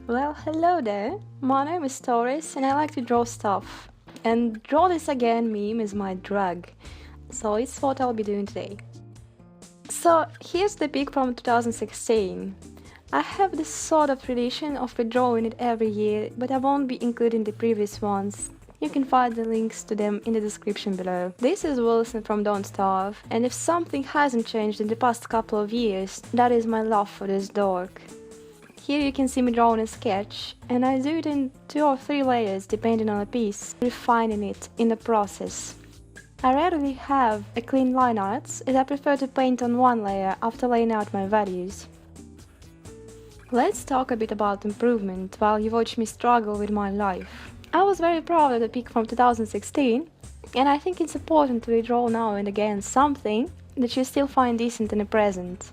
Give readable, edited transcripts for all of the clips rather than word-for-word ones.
Well, hello there. My name is Taurus and I like to draw stuff. And draw this again meme is my drug. So it's what I'll be doing today. So here's the pic from 2016. I have this sort of tradition of redrawing it every year, but I won't be including the previous ones. You can find the links to them in the description below. This is Wilson from Don't Starve, and if something hasn't changed in the past couple of years, that is my love for this dork. Here you can see me drawing a sketch, and I do it in 2 or 3 layers depending on the piece, refining it in the process. I rarely have a clean line art, as I prefer to paint on one layer after laying out my values. Let's talk a bit about improvement while you watch me struggle with my life. I was very proud of the pic from 2016, and I think it's important to redraw now and again something that you still find decent in the present.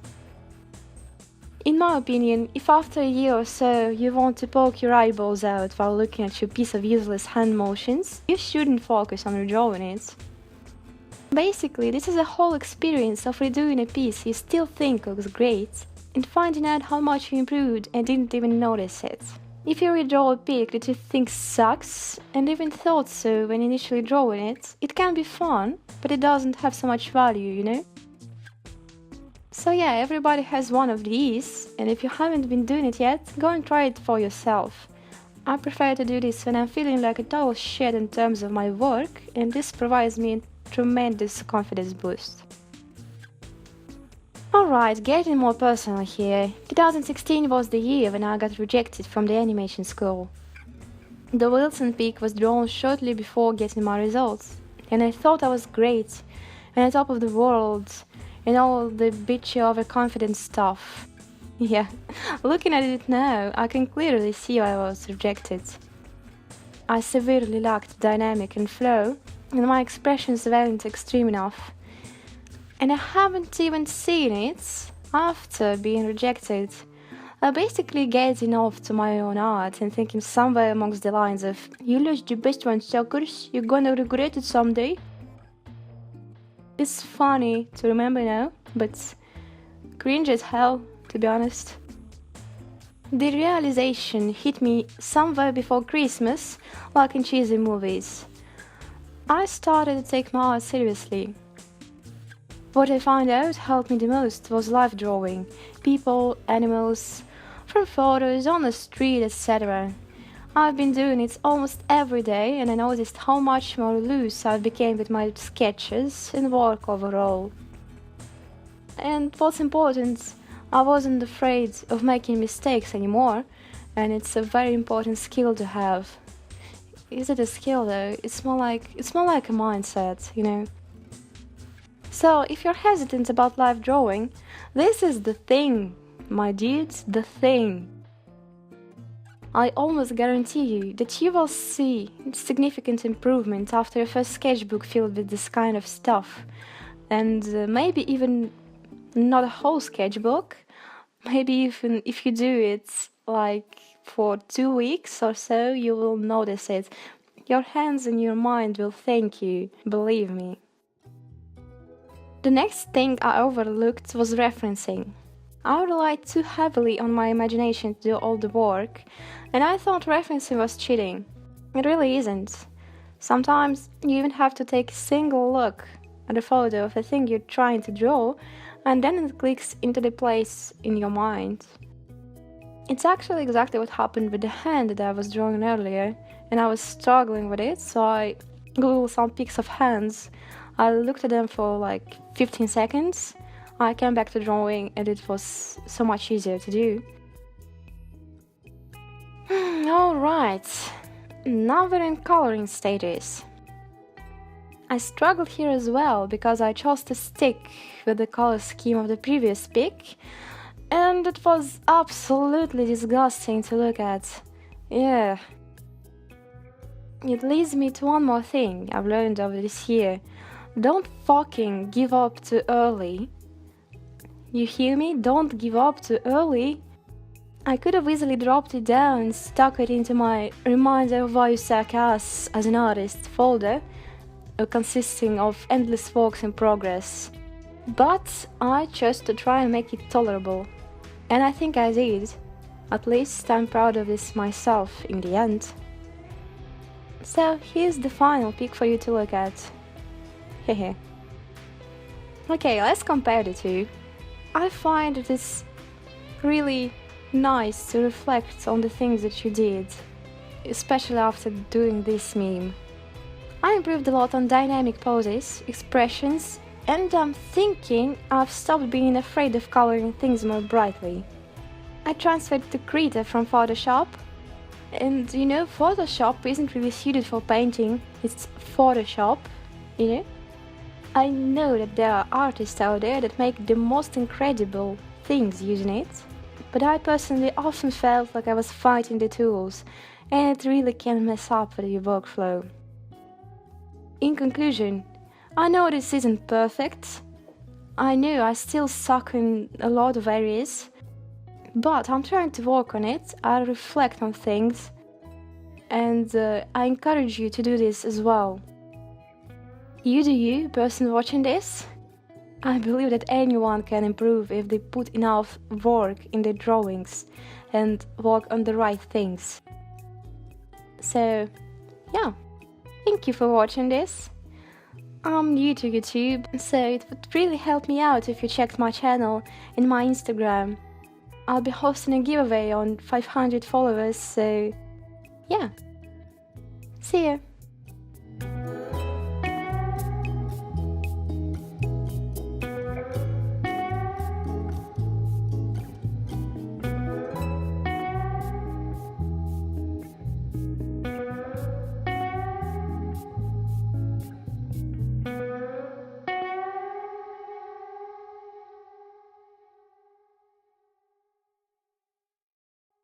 In my opinion, if after a year or so you want to poke your eyeballs out while looking at your piece of useless hand motions, you shouldn't focus on redrawing it. Basically, this is a whole experience of redoing a piece you still think looks great, and finding out how much you improved and didn't even notice it. If you redraw a pic that you think sucks, and even thought so when initially drawing it, it can be fun, but it doesn't have so much value, you know? So yeah, everybody has one of these, and if you haven't been doing it yet, go and try it for yourself. I prefer to do this when I'm feeling like a total shit in terms of my work, and this provides me a tremendous confidence boost. Alright, getting more personal here. 2016 was the year when I got rejected from the animation school. The Wilson pic was drawn shortly before getting my results, and I thought I was great, and on top of the world, and all the bitchy overconfident stuff. Yeah, looking at it now, I can clearly see why I was rejected. I severely lacked dynamic and flow, and my expressions weren't extreme enough. And I haven't even seen it after being rejected. I basically getting off to my own art and thinking somewhere amongst the lines of "You lost your best one, suckers, you're gonna regret it someday." It's funny to remember now, but cringe as hell, to be honest. The realization hit me somewhere before Christmas, like in cheesy movies. I started to take my art seriously. What I found out helped me the most was life drawing, people, animals, from photos, on the street, etc. I've been doing it almost every day, and I noticed how much more loose I became with my sketches and work overall. And what's important, I wasn't afraid of making mistakes anymore, and it's a very important skill to have. Is it a skill though? It's more like a mindset, you know. So, if you're hesitant about live drawing, this is the thing, my dudes, the thing. I almost guarantee you that you will see significant improvement after your first sketchbook filled with this kind of stuff. And maybe even not a whole sketchbook, maybe even if you do it like for 2 weeks or so, you will notice it. Your hands and your mind will thank you, believe me. The next thing I overlooked was referencing. I relied too heavily on my imagination to do all the work, and I thought referencing was cheating. It really isn't. Sometimes you even have to take a single look at a photo of the thing you're trying to draw, and then it clicks into the place in your mind. It's actually exactly what happened with the hand that I was drawing earlier, and I was struggling with it, so I googled some pics of hands. I looked at them for like 15 seconds. I came back to drawing and it was so much easier to do. Alright, now we're in coloring status. I struggled here as well because I chose to stick with the color scheme of the previous pic, and it was absolutely disgusting to look at. Yeah. It leads me to one more thing I've learned over this year. Don't fucking give up too early. You hear me? Don't give up too early. I could have easily dropped it down and stuck it into my reminder of why you suck ass as an artist folder, consisting of endless works in progress. But I chose to try and make it tolerable. And I think I did. At least I'm proud of this myself in the end. So here's the final pic for you to look at. Hehe. Okay, let's compare the two. I find it is really nice to reflect on the things that you did, especially after doing this meme. I improved a lot on dynamic poses, expressions, and I'm thinking I've stopped being afraid of coloring things more brightly. I transferred the Krita from Photoshop, and Photoshop isn't really suited for painting, it's Photoshop, I know that there are artists out there that make the most incredible things using it, but I personally often felt like I was fighting the tools, and it really can mess up with your workflow. In conclusion, I know this isn't perfect. I know I still suck in a lot of areas, but I'm trying to work on it. I reflect on things, and I encourage you to do this as well. You do you, person watching this. I believe that anyone can improve if they put enough work in their drawings and work on the right things. So, yeah. Thank you for watching this. I'm new to YouTube, so it would really help me out if you checked my channel and my Instagram. I'll be hosting a giveaway on 500 followers, so yeah. See ya!